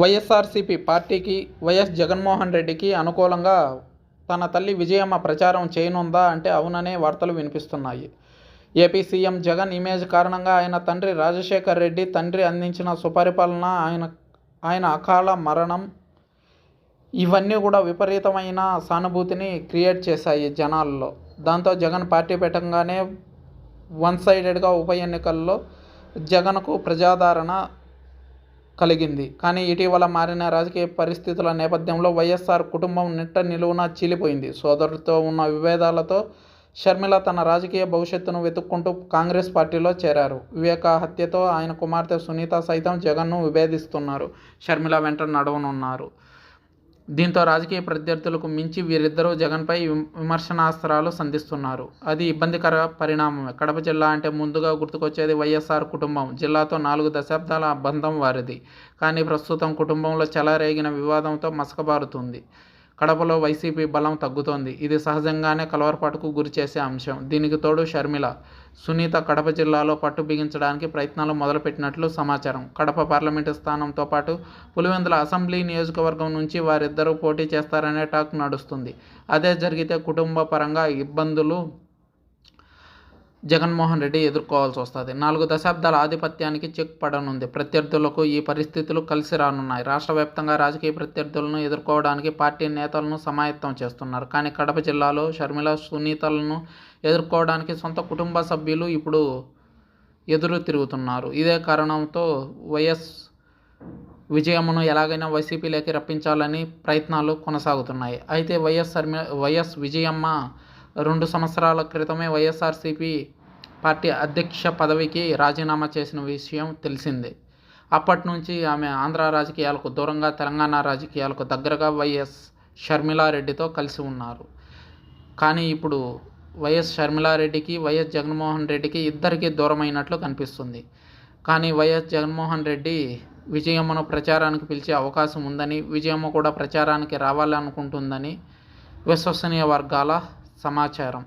వైఎస్ఆర్సీపీ పార్టీకి వైఎస్ జగన్మోహన్ రెడ్డికి అనుకూలంగా తన తల్లి విజయమ్మ ప్రచారం చేయనుందా అంటే అవుననే వార్తలు వినిపిస్తున్నాయి. ఏపీ సీఎం జగన్ ఇమేజ్ కారణంగా ఆయన తండ్రి రాజశేఖర్ రెడ్డి తండ్రి అందించిన సుపరిపాలన, ఆయన అకాల మరణం ఇవన్నీ కూడా విపరీతమైన సానుభూతిని క్రియేట్ చేశాయి జనాల్లో. దాంతో జగన్ పార్టీ పెట్టంగానే వన్ సైడెడ్గా ఉప ఎన్నికల్లో జగన్కు ప్రజాదరణ కలిగింది. కానీ ఇటీవల మారిన రాజకీయ పరిస్థితుల నేపథ్యంలో వైఎస్ఆర్ కుటుంబం నిట్ట నిలువునా చీలిపోయింది. సోదరుడితో ఉన్న విభేదాలతో షర్మిల తన రాజకీయ భవిష్యత్తును వెతుక్కుంటూ కాంగ్రెస్ పార్టీలో చేరారు. వివేక హత్యతో ఆయన కుమార్తె సునీత సైతం జగన్ను విభేదిస్తున్నారు. షర్మిల వెంట నడవనున్నారు. దీంతో రాజకీయ ప్రత్యర్థులకు మించి వీరిద్దరూ జగన్పై విమర్శనాస్త్రాలు సంధిస్తున్నారు. అది ఇబ్బందికర పరిణామమే. కడప జిల్లా అంటే ముందుగా గుర్తుకొచ్చేది వైఎస్ఆర్ కుటుంబం. జిల్లాతో 4 దశాబ్దాల బంధం వారిది. కానీ ప్రస్తుతం కుటుంబంలో చెలరేగిన వివాదంతో మసకబారుతుంది. కడపలో వైసీపీ బలం తగ్గుతోంది. ఇది సహజంగానే కలవరపాటుకు గురిచేసే అంశం. దీనికి తోడు షర్మిల, సునీత కడప జిల్లాలో పట్టు బిగించడానికి ప్రయత్నాలు మొదలుపెట్టినట్లు సమాచారం. కడప పార్లమెంటు స్థానంతో పాటు పులివెందుల అసెంబ్లీ నియోజకవర్గం నుంచి వారిద్దరూ పోటీ చేస్తారనే టాక్ నడుస్తుంది. అదే జరిగితే కుటుంబ పరంగా ఇబ్బందులు జగన్మోహన్ రెడ్డి ఎదుర్కోవాల్సి వస్తుంది. 4 దశాబ్దాల ఆధిపత్యానికి చెక్ పడనుంది. ప్రత్యర్థులకు ఈ పరిస్థితులు కలిసి రానున్నాయి. రాష్ట్ర వ్యాప్తంగా రాజకీయ ప్రత్యర్థులను ఎదుర్కోవడానికి పార్టీ నేతలను సమాయత్తం చేస్తున్నారు. కానీ కడప జిల్లాలో షర్మిల, సునీతలను ఎదుర్కోవడానికి సొంత కుటుంబ సభ్యులు ఇప్పుడు ఎదురు తిరుగుతున్నారు. ఇదే కారణంతో వైఎస్ విజయమ్మను ఎలాగైనా వైసీపీలోకి రప్పించాలని ప్రయత్నాలు కొనసాగుతున్నాయి. అయితే వైఎస్ విజయమ్మ 2 సంవత్సరాల క్రితమే వైఎస్ఆర్సీపీ పార్టీ అధ్యక్ష పదవికి రాజీనామా చేసిన విషయం తెలిసిందే. అప్పటి నుంచి ఆమె ఆంధ్ర రాజకీయాలకు దూరంగా తెలంగాణ రాజకీయాలకు దగ్గరగా వైఎస్ షర్మిలారెడ్డితో కలిసి ఉన్నారు. కానీ ఇప్పుడు వైఎస్ షర్మిలారెడ్డికి, వైఎస్ జగన్మోహన్ రెడ్డికి ఇద్దరికీ దూరమైనట్లు కనిపిస్తుంది. కానీ వైఎస్ జగన్మోహన్ రెడ్డి విజయమ్మను ప్రచారానికి పిలిచే అవకాశం ఉందని, విజయమ్మ కూడా ప్రచారానికి రావాలనుకుంటుందని విశ్వసనీయ వర్గాల సమాచారం.